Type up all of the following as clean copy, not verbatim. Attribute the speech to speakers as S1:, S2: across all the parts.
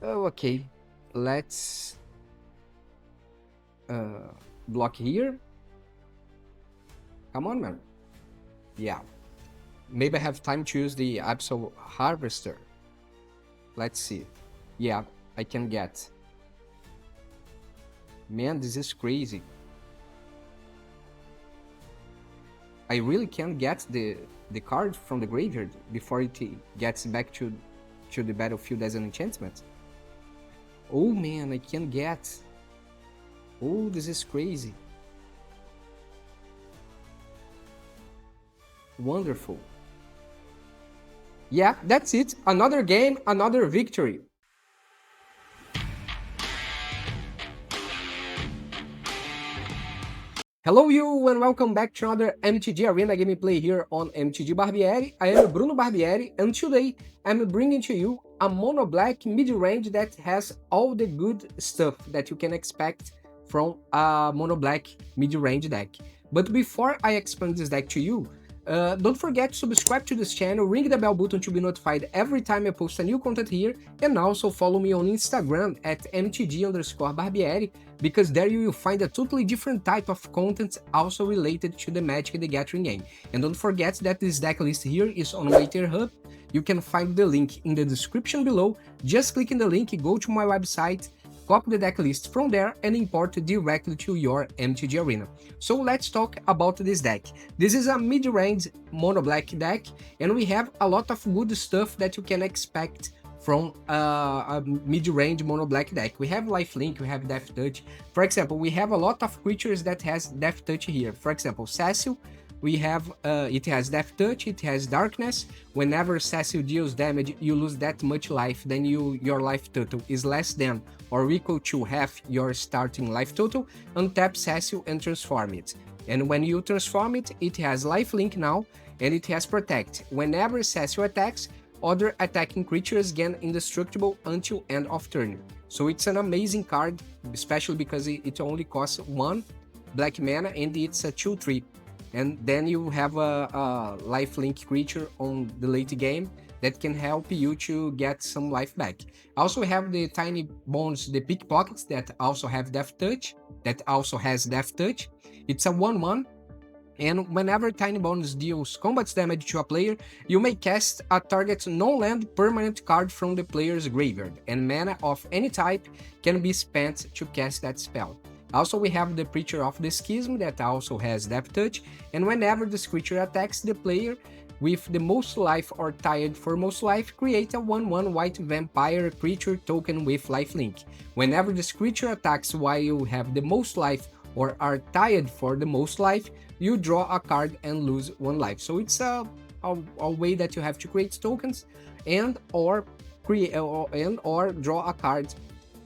S1: Oh, okay. Let's uh, block here. Come on, man. Yeah. Maybe I have time to use the Abyssal Harvester. Let's see. Yeah, I can get. Man, this is crazy. I really can get the card from the graveyard before it gets back to the battlefield as an enchantment. Oh man, I can get. Oh, this is crazy. Wonderful. Yeah, that's it. Another game, another victory. Hello you and welcome back to another MTG Arena gameplay here on MTG Barbieri. I am Bruno Barbieri and today I'm bringing to you a mono-black mid-range that has all the good stuff that you can expect from a mono-black mid-range deck. But before I explain this deck to you, don't forget to subscribe to this channel, ring the bell button to be notified every time I post a new content here, and also follow me on Instagram at mtg_barbieri, because there you will find a totally different type of content also related to the Magic the Gathering game. And don't forget that this deck list here is on Waiter Hub. You can find the link in the description below. Just click in the link, go to my website, copy the deck list from there and import it directly to your MTG Arena. So let's talk about this deck. This is a mid-range mono-black deck, and we have a lot of good stuff that you can expect from a mid-range mono-black deck. We have Lifelink, we have Death Touch. For example, we have a lot of creatures that has Death Touch here. For example, Cecil, we have it has Death Touch, it has Darkness. Whenever Cecil deals damage, you lose that much life, then your life total is less than or equal to half your starting life total. Untap Cecil and transform it. And when you transform it, it has Lifelink now, and it has Protect. Whenever Cecil attacks, other attacking creatures gain indestructible until end of turn. So it's an amazing card, especially because it only costs 1 black mana and it's a 2/3. And then you have a lifelink creature on the late game that can help you to get some life back. Also have the Tinybones, the Pickpockets, that also have Death Touch, It's a 1/1, and whenever Tinybones deals combat damage to a player, you may cast a target non-land permanent card from the player's graveyard, and mana of any type can be spent to cast that spell. Also, we have the Preacher of the Schism that also has Death Touch, and whenever this creature attacks the player with the most life or tied for most life, create a 1/1 white vampire creature token with lifelink. Whenever this creature attacks while you have the most life or are tied for the most life, you draw a card and lose 1 life. So it's a way that you have to create tokens and or draw a card.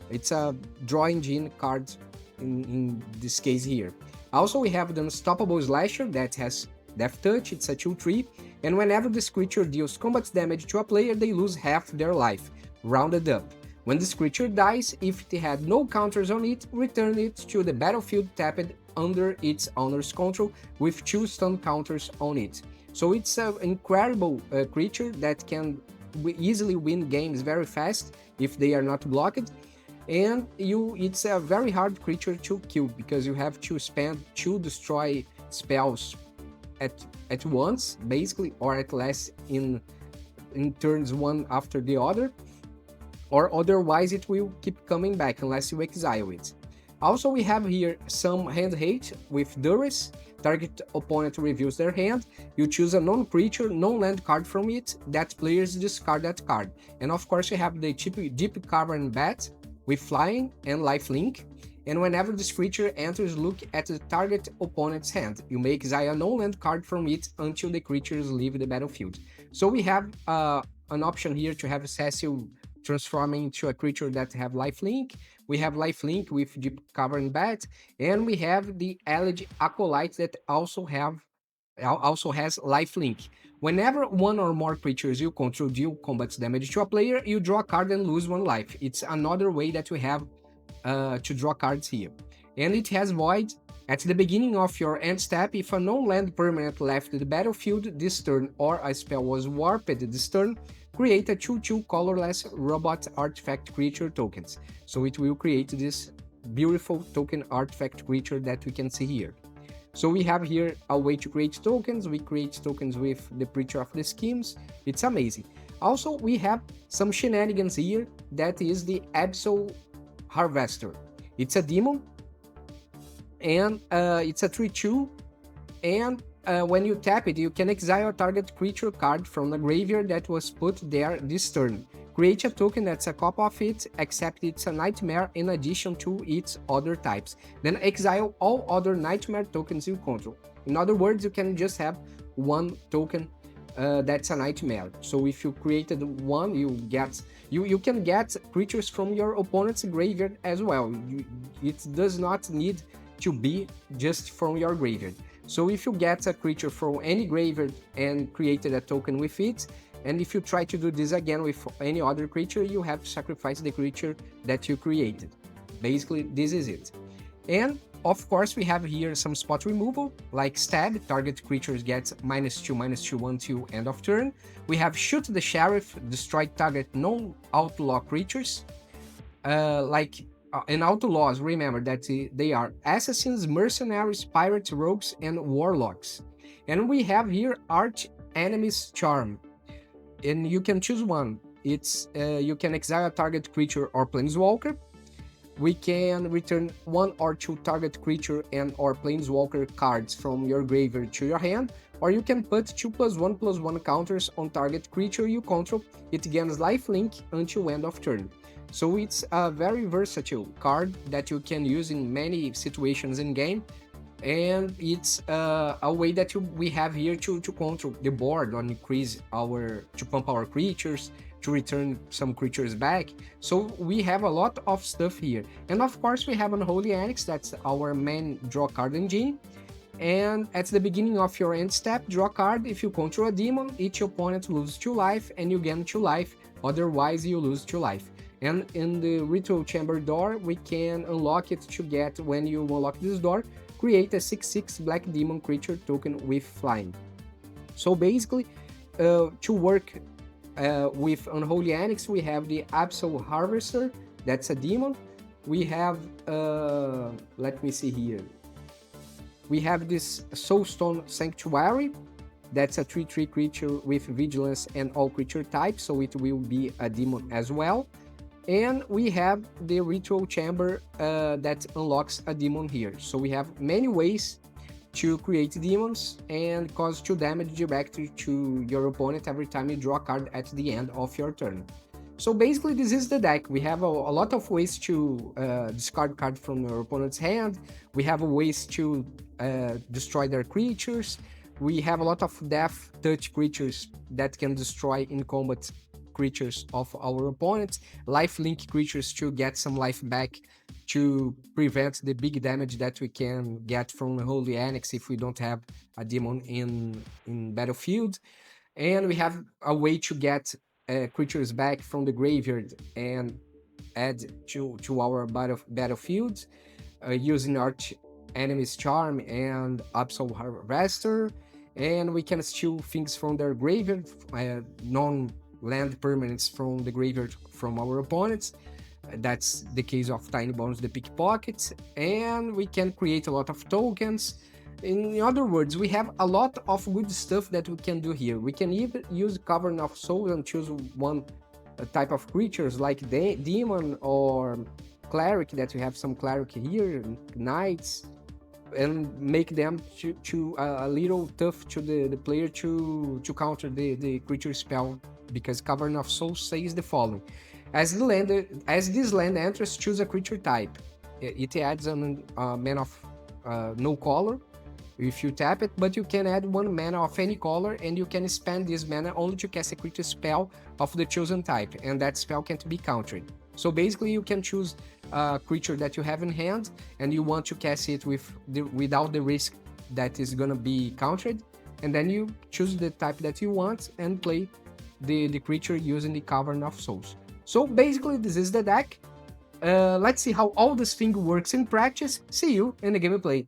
S1: It's a draw engine card in this case here. Also, we have the Unstoppable Slasher that has Death Touch, it's a 2/3, and whenever this creature deals combat damage to a player, they lose half their life, rounded up. When this creature dies, if it had no counters on it, return it to the battlefield tapped under its owner's control with 2 stun counters on it. So it's an incredible creature that can easily win games very fast if they are not blocked. And it's a very hard creature to kill because you have to spend 2 destroy spells at once, basically, or at least in turns one after the other, or otherwise it will keep coming back unless you exile it. Also, we have here some hand hate with Duress. Target opponent reveals their hand, you choose a non-creature, non-land card from it, that players discard that card. And of course we have the Deep-Cavern Bat with flying and lifelink, and whenever this creature enters, look at the target opponent's hand. You may exile a no-land card from it until the creatures leave the battlefield. So we have an option here to have Cecil transforming into a creature that have lifelink. We have lifelink with Deep-Cavern Bat, and we have the Elegy Acolyte that also has lifelink. Whenever 1 or more creatures you control deal combat damage to a player, you draw a card and lose 1 life. It's another way that we have to draw cards here. And it has Void, At the beginning of your end step, if a non-land permanent left the battlefield this turn or a spell was warped this turn, create a 2/2 colorless robot artifact creature tokens. So it will create this beautiful token artifact creature that we can see here. So we have here a way to create tokens. We create tokens with the Preacher of the Schemes. It's amazing. Also, we have some shenanigans here. That is the Abyssal Harvester. It's a demon, and it's a 3/2. And when you tap it, you can exile a target creature card from the graveyard that was put there this turn. Create a token that's a copy of it, except it's a nightmare in addition to its other types. Then exile all other nightmare tokens you control. In other words, you can just have one token that's a nightmare. So if you created one, you can get creatures from your opponent's graveyard as well. It does not need to be just from your graveyard. So if you get a creature from any graveyard and created a token with it, and if you try to do this again with any other creature, you have to sacrifice the creature that you created. Basically, this is it. And of course, we have here some spot removal, like Stab, target creatures get -2/-2 until end of turn. We have Shoot the Sheriff, destroy target non-outlaw creatures. And outlaws, remember that they are assassins, mercenaries, pirates, rogues, and warlocks. And we have here Archenemy's Charm, and you can choose one. It's you can exile a target creature or planeswalker. We can return 1 or 2 target creature and or planeswalker cards from your graveyard to your hand, or you can put 2+1/+1 counters on target creature you control. It gains lifelink until end of turn. So it's a very versatile card that you can use in many situations in game, and it's a way that we have here to control the board, or increase to pump our creatures, to return some creatures back. So we have a lot of stuff here. And of course we have Unholy Annex, that's our main draw card engine. And at the beginning of your end step, draw a card. If you control a demon, each opponent loses 2 life and you gain 2 life, otherwise you lose 2 life. And in the Ritual Chamber door, we can unlock it to get, when you unlock this door, create a 6/6 black demon creature token with flying. So basically, to work with Unholy Annex, we have the Abyssal Harvester, that's a demon. We have, let me see here. We have this Soulstone Sanctuary, that's a 3/3 creature with vigilance and all creature types, so it will be a demon as well. And we have the Ritual Chamber that unlocks a demon here. So we have many ways to create demons and cause 2 damage directly to your opponent every time you draw a card at the end of your turn. So basically this is the deck. We have a lot of ways to discard card from your opponent's hand. We have ways to destroy their creatures. We have a lot of death touch creatures that can destroy in combat creatures of our opponents, lifelink creatures to get some life back to prevent the big damage that we can get from the Holy Annex if we don't have a demon in battlefield. And we have a way to get creatures back from the graveyard and add to our battlefield using Archenemy's Charm and Abyssal Harvester. And we can steal things from their graveyard, non-land permanents from the graveyard from our opponents. That's the case of Tinybones, the Pickpocket. And we can create a lot of tokens. In other words, we have a lot of good stuff that we can do here. We can even use Cavern of Souls and choose one type of creatures like Demon or Cleric, that we have some Cleric here, Knights, and make them a little tough to the player to counter the creature spell, because Cavern of Souls says the following: as this land enters, choose a creature type. It adds a mana of no color if you tap it, but you can add 1 mana of any color, and you can spend this mana only to cast a creature spell of the chosen type, and that spell can't be countered. So basically you can choose a creature that you have in hand and you want to cast it without the risk that is gonna be countered, and then you choose the type that you want and play the creature using the Cavern of Souls. So basically this is the deck. Let's see how all this thing works in practice. See you in the gameplay.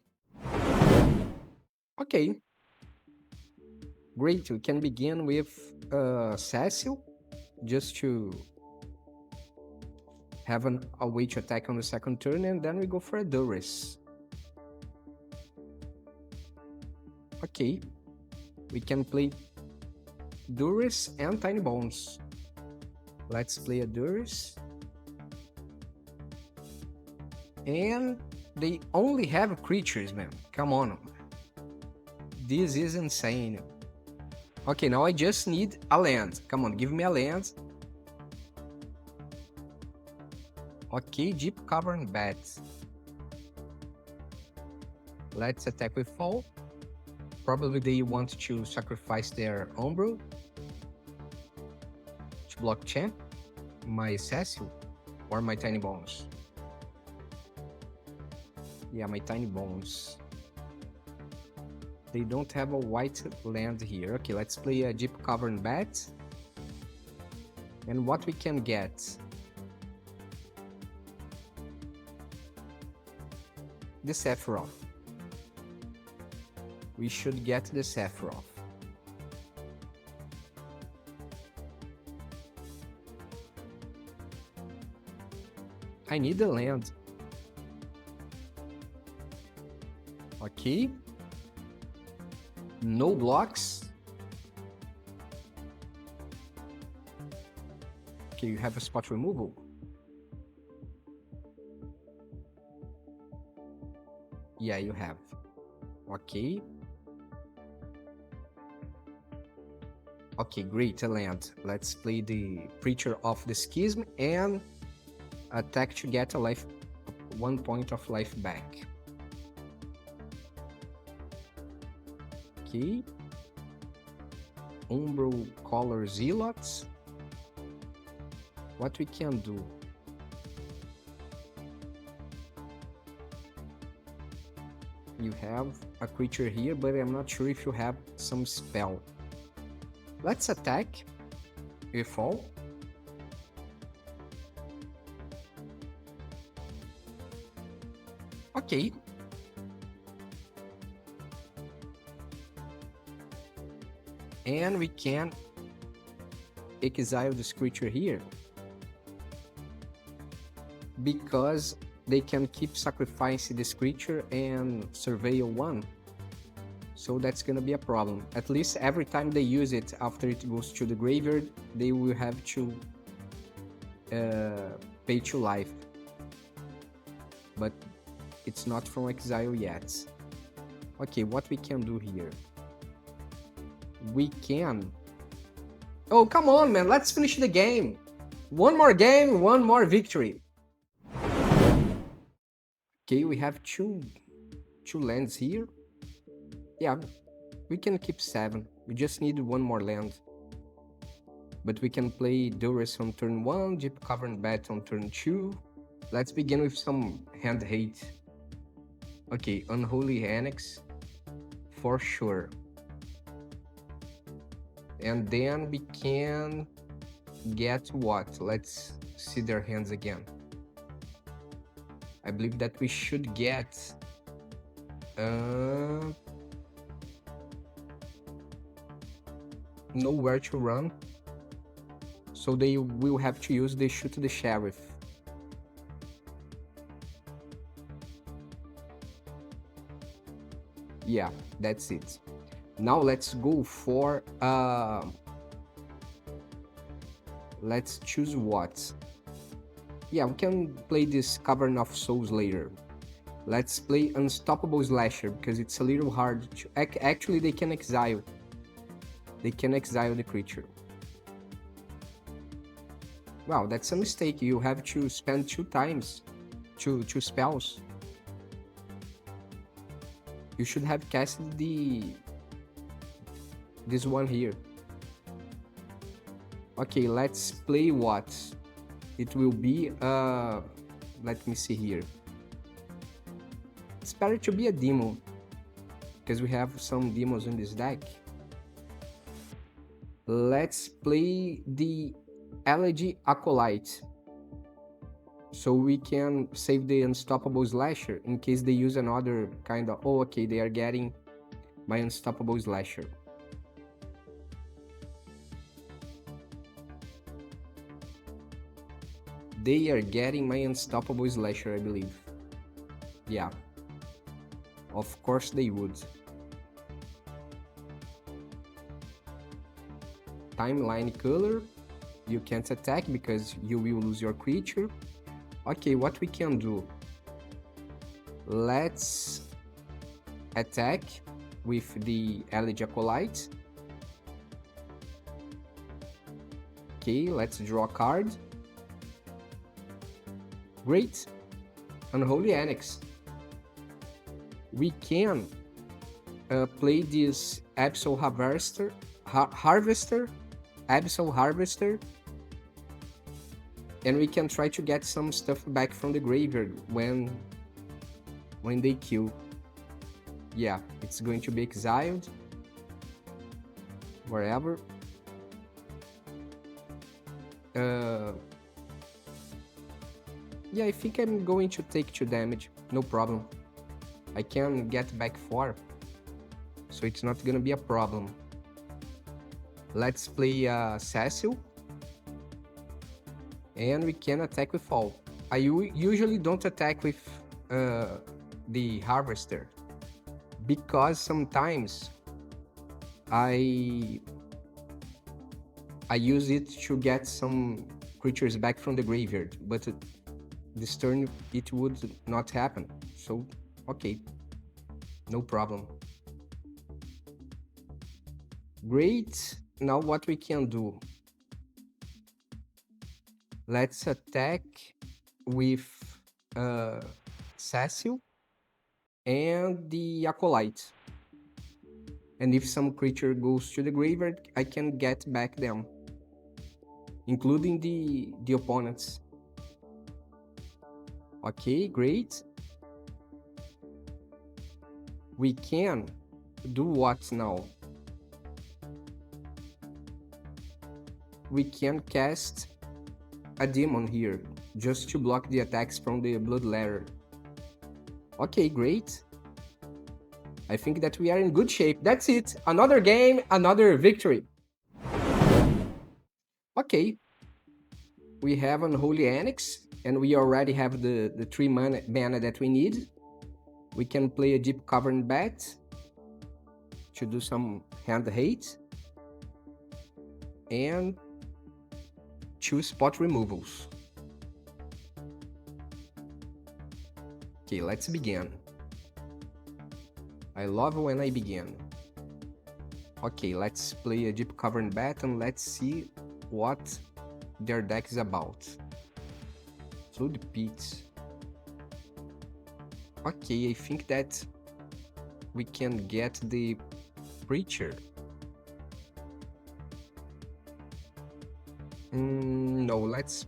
S1: Okay, great. We can begin with Cecil, just to have a way to attack on the second turn, and then we go for a Duris. Okay, we can play Duris and Tinybones. Let's play a Duris. And they only have creatures, man. Come on. This is insane. Okay, now I just need a land. Come on, give me a land. Okay, Deep-Cavern bats. Let's attack with fall. Probably they want to sacrifice their Umbral to block champ, my Cecil, or my Tinybones. Yeah, my Tinybones. They don't have a white land here. Okay, let's play a Deep-Cavern bat. And what we can get? The Sephiroth. We should get the Sephiroth. I need the land. Okay. No blocks. Okay, you have a spot removal. Yeah, you have. Okay. Okay, great, a land. Let's play the Preacher of the Schism and attack to get a life, 1 point of life back. Okay. Umbral Color Zealots. What we can do? You have a creature here, but I'm not sure if you have some spell. Let's attack with all. Okay. And we can exile this creature here, because they can keep sacrificing this creature and surveil 1. So that's gonna be a problem. At least every time they use it after it goes to the graveyard, they will have to pay 2 life. But it's not from exile yet. Okay, what we can do here? We can... Oh, come on, man. Let's finish the game. One more game, one more victory. Okay, we have two lands here. Yeah, we can keep 7. We just need 1 more land. But we can play Duris on turn 1, Deep-Cavern Bat on turn 2. Let's begin with some hand hate. Okay, Unholy Annex for sure. And then we can get what? Let's see their hands again. I believe that we should get nowhere to run, so they will have to use the Shoot the Sheriff. Yeah, that's it. Now let's go for let's choose what. Yeah, we can play this Cavern of Souls later. Let's play Unstoppable Slasher, because it's a little hard to... Actually, they can exile. They can exile the creature. Wow, that's a mistake. You have to spend 2 times, two spells. You should have casted this one here. Okay, let's play what? It will be, let me see here. It's better to be a demo, because we have some demos in this deck. Let's play the Elegy Acolyte, so we can save the Unstoppable Slasher in case they use another kind of... Oh, okay, they are getting my Unstoppable Slasher. They are getting my Unstoppable Slasher, I believe. Yeah. Of course they would. Timeline color. You can't attack because you will lose your creature. Okay, what we can do? Let's attack with the Elegy Acolyte. Okay, let's draw a card. Great. Unholy Annex. We can play this Abyssal Harvester, Abyssal Harvester, and we can try to get some stuff back from the graveyard when they kill. Yeah, it's going to be exiled, wherever. Yeah, I think I'm going to take 2 damage, no problem. I can get back 4, so it's not gonna be a problem. Let's play Cecil, and we can attack with all. I usually don't attack with the Harvester, because sometimes I use it to get some creatures back from the graveyard, but this turn it would not happen, so okay, no problem. Great, now what we can do? Let's attack with Cecil and the Acolyte. And if some creature goes to the graveyard, I can get back them, including the opponents. Okay, great. We can do what now? We can cast a demon here, just to block the attacks from the Blood Ladder. Okay, great. I think that we are in good shape. That's it. Another game, another victory. Okay. We have Unholy Annex, and we already have the 3 mana that we need. We can play a Deep-Cavern Bat to do some hand hate. And 2 spot removals. Okay, let's begin. I love when I begin. Okay, let's play a Deep-Cavern Bat and let's see what their deck is about. Flood Pit. Okay, I think that we can get the Preacher. No, let's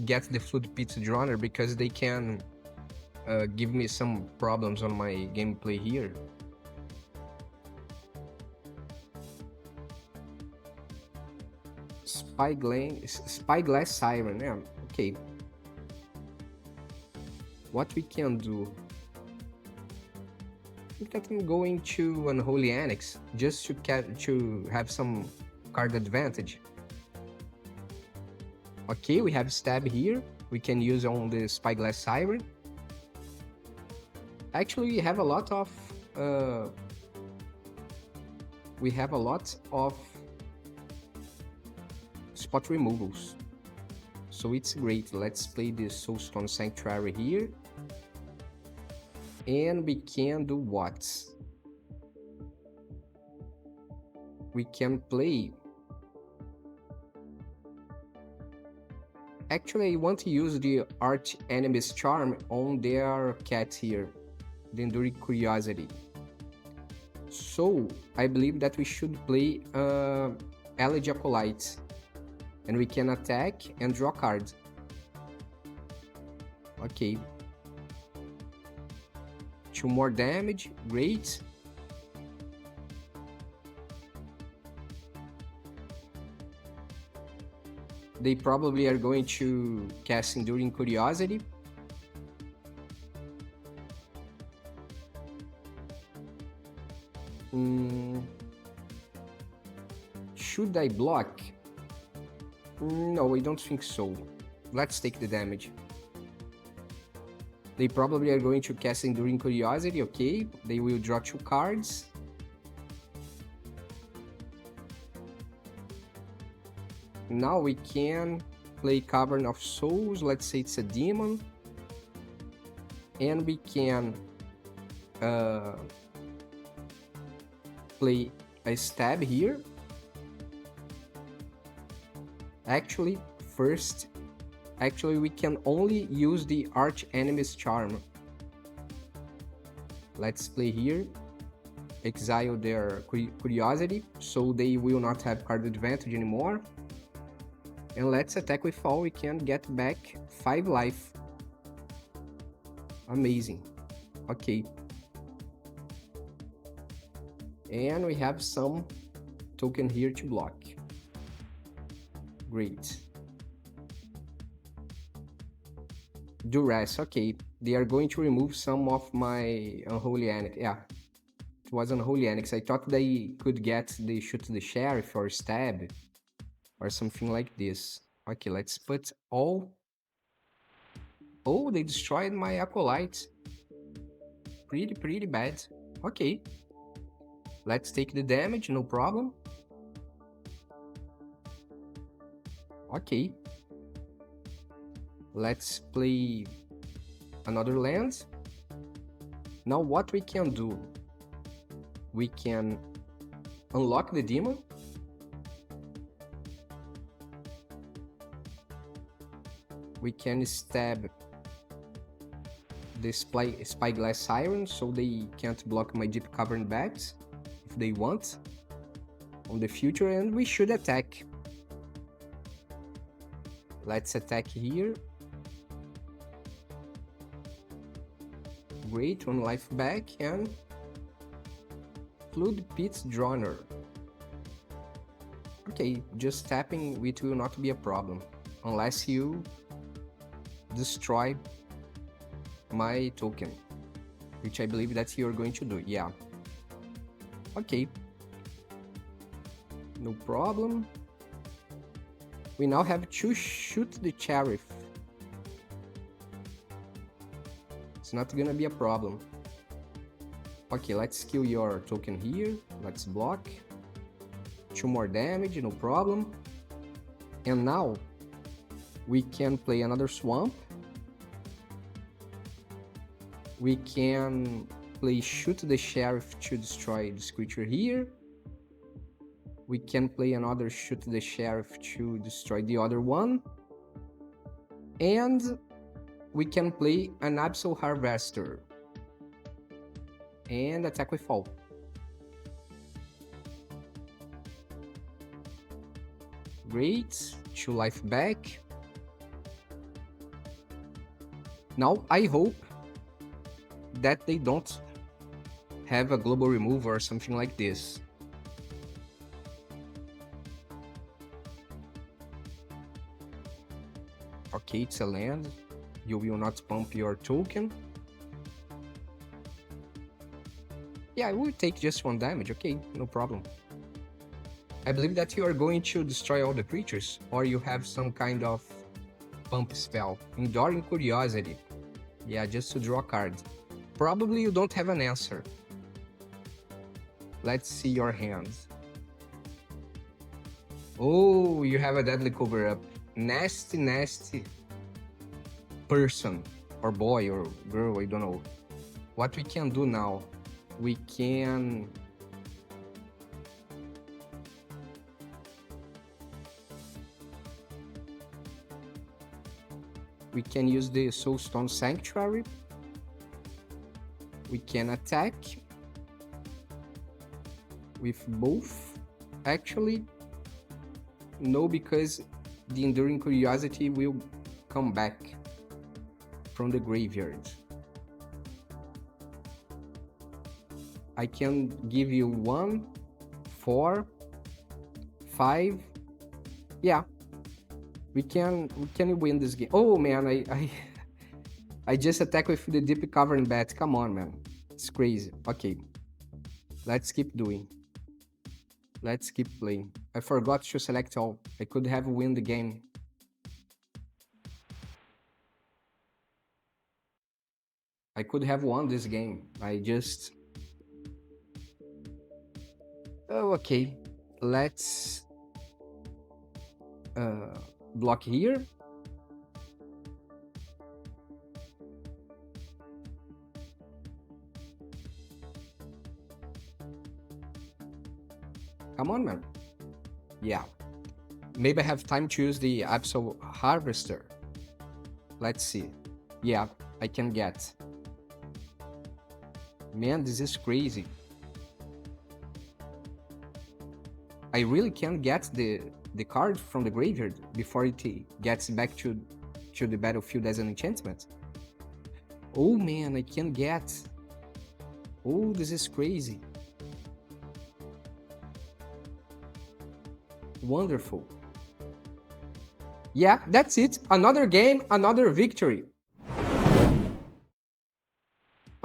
S1: get the Flood Pit Droner because they can give me some problems on my gameplay here. Spyglass Siren, yeah, okay. What we can do? I think that I'm going to Unholy Annex just to have some card advantage. Okay, we have Stab here. We can use on the Spyglass Siren. Actually, we have a lot of spot removals, so it's great. Let's play the Soulstone Sanctuary here, and we can do what? We can play. Actually, I want to use the Archenemy's Charm on their cat here, the Enduring Curiosity. So I believe that we should play Elegy Acolyte, and we can attack and draw cards. Okay. 2 more damage, great. They probably are going to cast Enduring Curiosity. Should I block? No, I don't think so. Let's take the damage. They probably are going to cast Enduring Curiosity, okay. They will draw 2 cards. Now we can play Cavern of Souls, let's say it's a demon. And we can play a stab here. Actually, we can only use the Archenemy's Charm. Let's play here. Exile their Curiosity, so they will not have card advantage anymore. And let's attack with all. We can get back 5 life. Amazing. Okay. And we have some token here to block. Great. Duress, okay. They are going to remove some of my Unholy Annex. Yeah, it was Unholy Annex. I thought they could get the Shoot the Sheriff or Stab or something like this. Okay, let's put all. Oh, they destroyed my Acolyte. Pretty bad. Okay. Let's take the damage, no problem. Okay. Let's play another land. Now what we can do? We can unlock the demon. We can stab the Spyglass Siren so they can't block my Deep-Cavern bats if they want on the future, and we should attack. Let's attack here. Great, 1 life back, and Flood Pit Droner. Okay, just tapping it will not be a problem unless you destroy my token, which I believe that you're going to do. Yeah. Okay. No problem. We now have to shoot the sheriff. It's not gonna be a problem. Okay, let's kill your token here. Let's block. 2 more damage, no problem. And now we can play another swamp. We can play Shoot the Sheriff to destroy this creature here. We can play another Shoot the Sheriff to destroy the other one. And we can play an Abyssal Harvester. And attack with all. Great, 2 life back. Now I hope that they don't have a global remove or something like this. Okay, it's a land. You will not pump your token. Yeah, I will take just 1 damage. Okay, no problem. I believe that you are going to destroy all the creatures, or you have some kind of pump spell. Enduring Curiosity. Yeah, just to draw a card. Probably you don't have an answer. Let's see your hands. Oh, you have a Deadly Cover-Up. Nasty person, or boy, or girl, I don't know. What we can do now? We can use the Soulstone Sanctuary. We can attack with both. Actually, no, because the Enduring Curiosity will come back from the graveyard. I can give you 1, 4, 5. Yeah, we can win this game. Oh man, I just attack with the Deep-Cavern bat. Come on, man, it's crazy. Okay, Let's keep doing. Let's keep playing. I forgot to select all. I could have win the game. I could have won this game. I just... Oh, okay. Let's block here. Come on, man. Yeah. Maybe I have time to use the Abyssal Harvester. Let's see. Yeah, I can get. Man, this is crazy. I really can get the card from the graveyard before it gets back to the battlefield as an enchantment. Oh man, I can get. Oh, this is crazy. Wonderful. Yeah, that's it. Another game, another victory.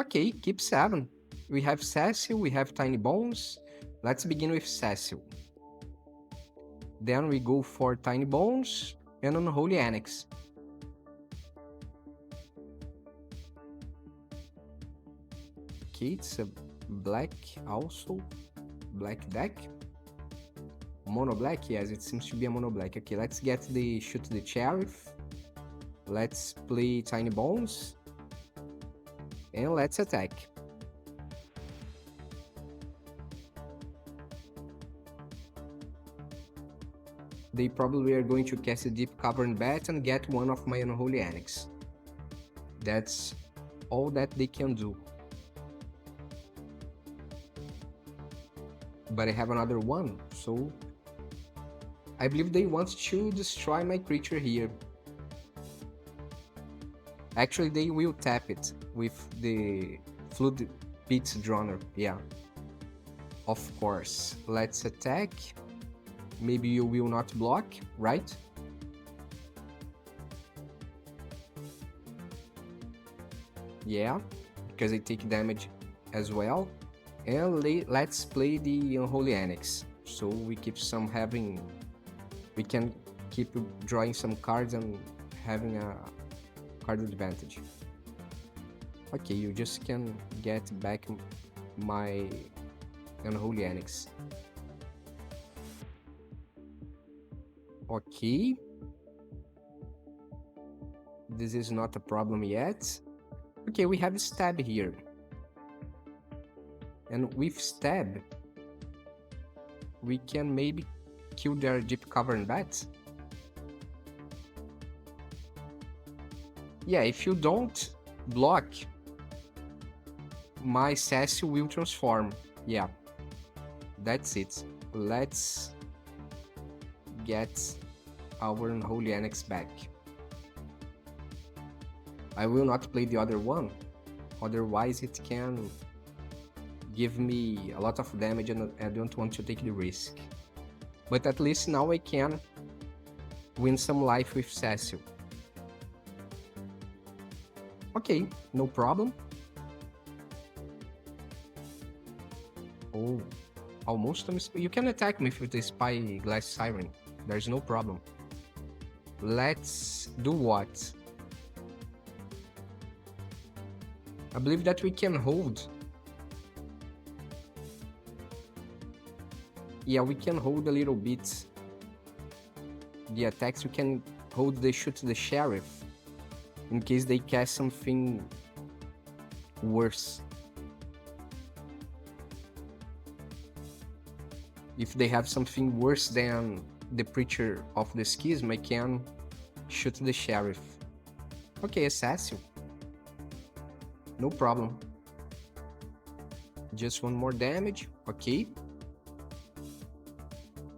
S1: Okay, keep 7. We have Cecil, we have Tinybones. Let's begin with Cecil. Then we go for Tinybones and Unholy Annex. Okay, it's a black also. Black deck. Mono-black? Yes, it seems to be a mono-black. Okay, let's get the Shoot the Sheriff. Let's play Tinybones. And let's attack. They probably are going to cast a Deep-Cavern bat and get one of my Unholy Annex. That's all that they can do. But I have another one, so I believe they want to destroy my creature here. Actually, they will tap it with the Flood Pit Droner, yeah. Of course. Let's attack. Maybe you will not block, right? Yeah, because I take damage as well. And let's play the Unholy Annex. So we keep we can keep drawing some cards and having a card advantage. Okay, you just can get back my Unholy Annex. Okay. This is not a problem yet. Okay, we have Stab here. And with Stab, we can maybe kill their Deep-Cavern bat. Yeah, if you don't block, my Cecil will transform. Yeah, that's it. Let's get our Unholy Annex back. I will not play the other one, otherwise it can give me a lot of damage and I don't want to take the risk. But at least now I can win some life with Cecil. Okay, no problem. Oh, almost a mistake. You can attack me with the Spyglass Siren. There's no problem. Let's do what? I believe that we can hold. Yeah, we can hold a little bit. The attacks, we can hold the Shoot the Sheriff in case they cast something worse. If they have something worse than the Preacher of the Schism, I can Shoot the Sheriff. Okay, Assassin. No problem. Just one more damage. Okay.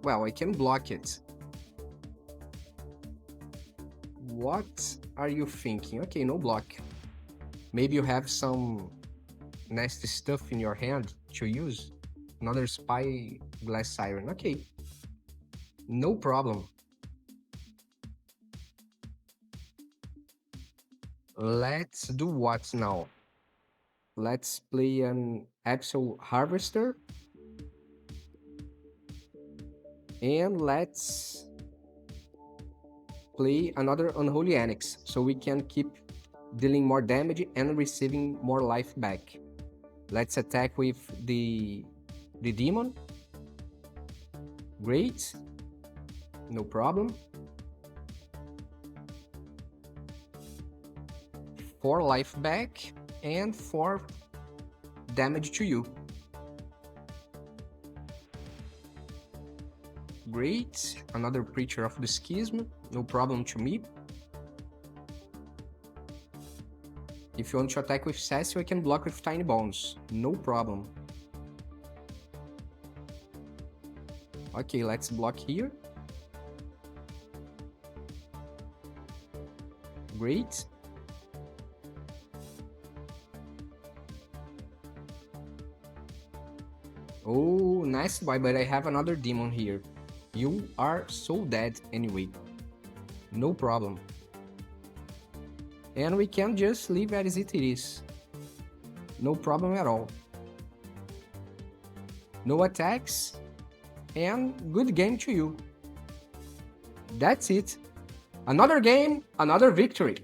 S1: Well, I can block it. What are you thinking? Okay, no block. Maybe you have some nasty stuff in your hand to use. Another Spyglass Siren. Okay. No problem. Let's do what now? Let's play an Abyssal Harvester. And let's play another Unholy Annex, so we can keep dealing more damage and receiving more life back. Let's attack with the demon. Great. No problem. 4 life back and 4 damage to you. Great. Another Preacher of the Schism. No problem to me. If you want to attack with Sassy, I can block with Tinybones. No problem. Okay, let's block here. Great. Oh, nice boy, but I have another demon here. You are so dead anyway. No problem. And we can just leave as it is. No problem at all. No attacks. And good game to you. That's it. Another game, another victory.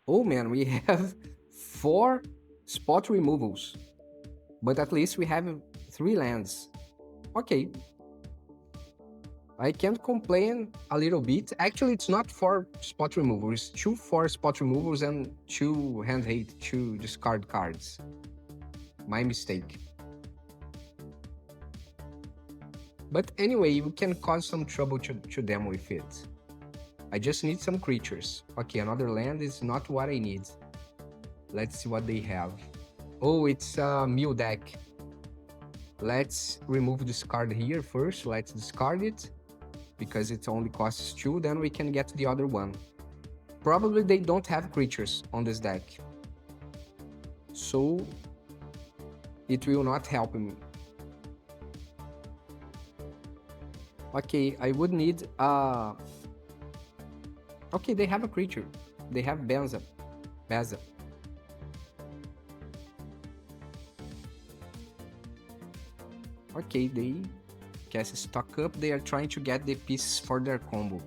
S1: Oh man, we have 4 spot removals. But at least we have 3 lands. Okay. I can't complain a little bit. Actually, it's not 4 spot removals. It's 2 4 spot removals and 2 hand hate, 2 discard cards. My mistake. But anyway, we can cause some trouble to them with it. I just need some creatures. Okay, another land is not what I need. Let's see what they have. Oh, it's a Mule deck. Let's remove this card here first. Let's discard it, because it only costs 2, then we can get the other one. Probably they don't have creatures on this deck, so it will not help me. Okay, I would need okay, they have a creature. They have Baza. Okay, they cast stock up. They are trying to get the pieces for their combo.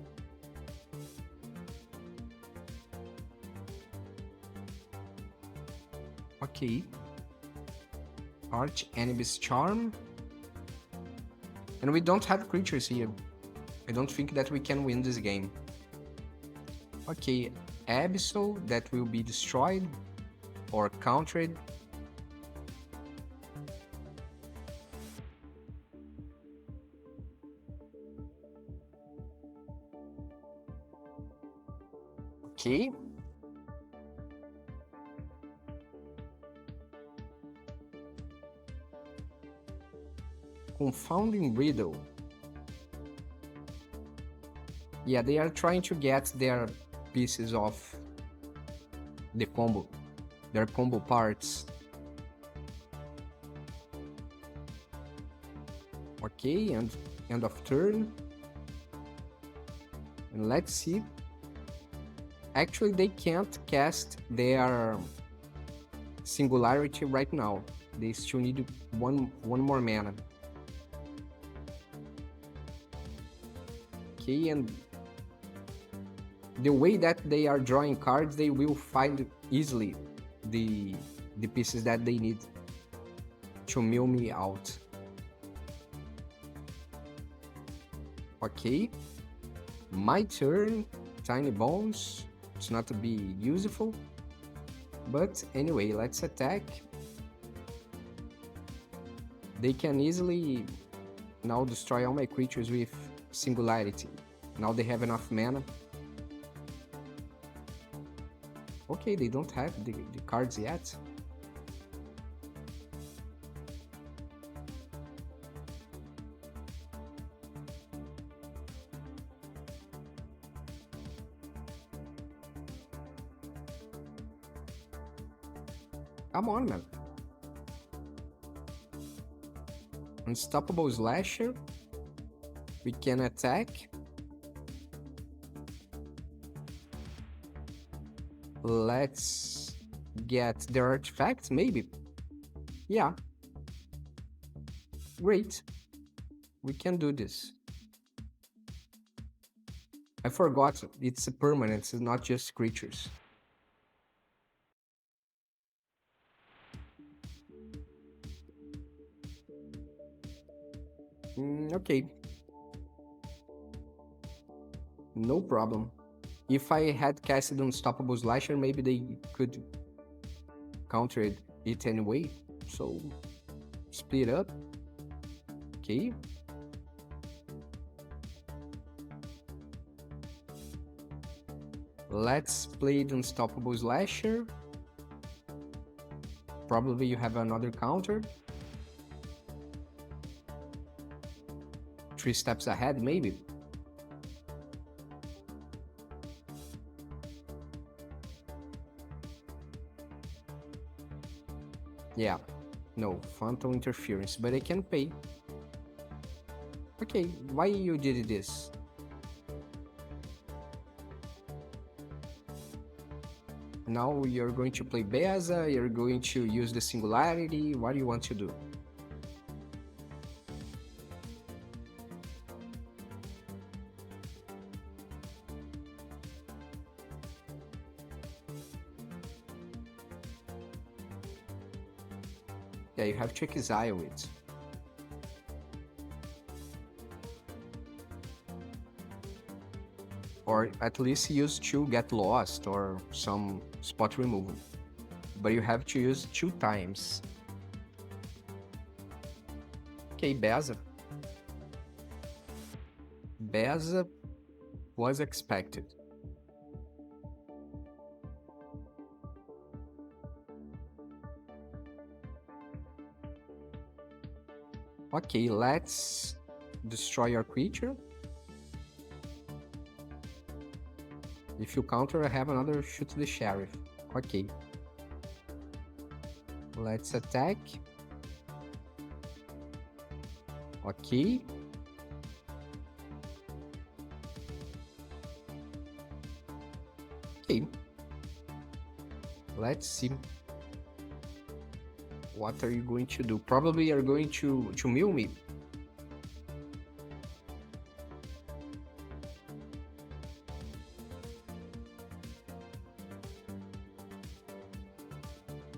S1: Okay. Archenemy's Charm. And we don't have creatures here. I don't think that we can win this game. Okay, Abyssal, that will be destroyed or countered. Okay. Confounding Riddle. Yeah, they are trying to get their pieces of the combo, their combo parts. Okay, and end of turn. And let's see. Actually, they can't cast their Singularity right now. They still need one more mana. Okay, and the way that they are drawing cards, they will find easily the pieces that they need to mill me out. Okay, my turn. Tinybones. It's not to be useful, but anyway, let's attack. They can easily now destroy all my creatures with Singularity. Now they have enough mana. Okay, they don't have the cards yet. Come on, man. Unstoppable Slasher. We can attack. Let's get their artifacts, maybe. Yeah, great. We can do this. I forgot, it's a permanent, it's not just creatures. Okay, no problem. If I had casted Unstoppable Slasher, maybe they could counter it anyway. So, split up. Okay. Let's play the Unstoppable Slasher. Probably you have another counter. 3 steps ahead, maybe. Yeah, no, Phantom Interference, but I can pay. Okay, why you did this? Now you're going to play Beza, you're going to use the Singularity, what do you want to do? Yeah, you have to exile it. Or at least use 2 Get Lost or some spot removal. But you have to use 2 times. Okay, Beza. Beza was expected. Okay, let's destroy your creature. If you counter, I have another Shoot the Sheriff. Okay. Let's attack. Okay. Okay. Let's see. What are you going to do? Probably you're going to mill me.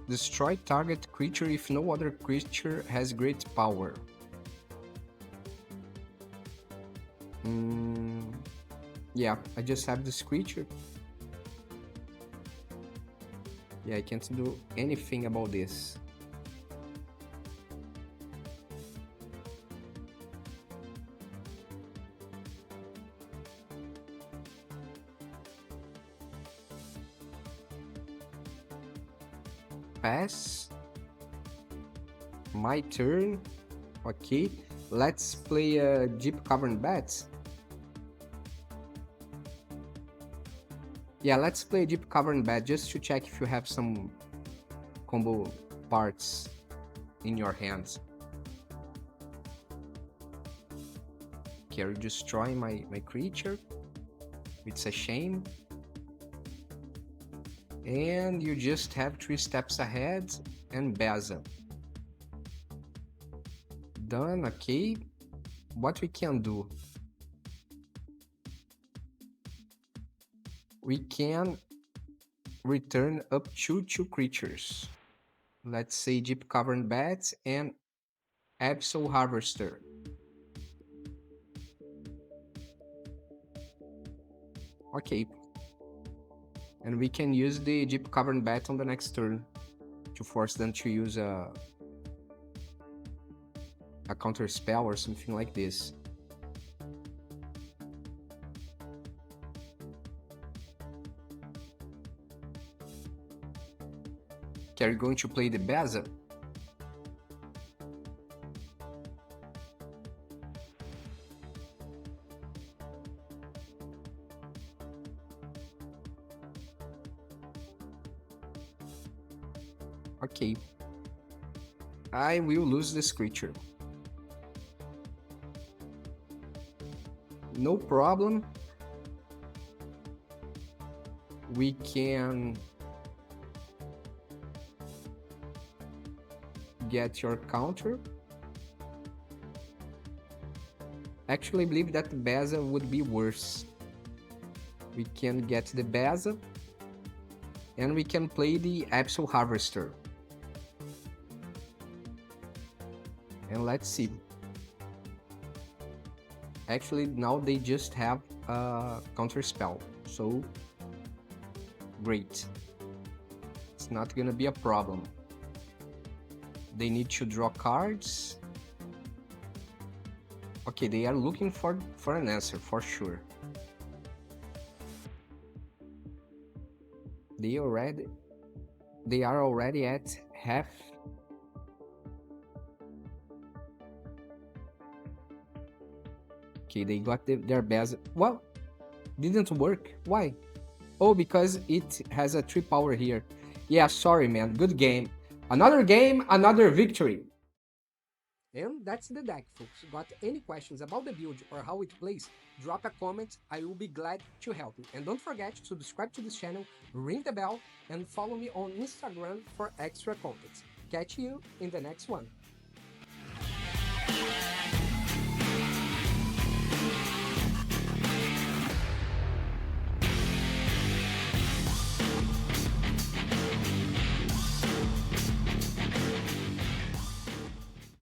S1: Destroy target creature if no other creature has great power. Yeah, I just have this creature. Yeah, I can't do anything about this. Pass. My turn. Okay, let's play a Deep-Cavern Bats. Yeah, let's play Deep-Cavern Bat just to check if you have some combo parts in your hands. Okay, are you destroying my creature? It's a shame. And you just have 3 steps ahead and Beza. Done, okay. What we can do? We can return up to 2 creatures. Let's say Deep-Cavern Bat and Abyssal Harvester. Okay. And we can use the Deep-Cavern Bat on the next turn to force them to use a counter spell or something like this. Okay, are you going to play the Beza? Okay. I will lose this creature. No problem. We can get your counter. Actually, I believe that the Beza would be worse. We can get the Beza, and we can play the Abyssal Harvester. And let's see. Actually, now they just have a counter spell, so great. It's not gonna be a problem. They need to draw cards. Okay, they are looking for an answer for sure. They are already at half. Okay, they got their best. Well, didn't work. Why? Oh, because it has a 3 power here. Yeah, sorry, man. Good game. Another game, another victory. And that's the deck, folks. Got any questions about the build or how it plays? Drop a comment. I will be glad to help you. And don't forget to subscribe to this channel, ring the bell, and follow me on Instagram for extra content. Catch you in the next one.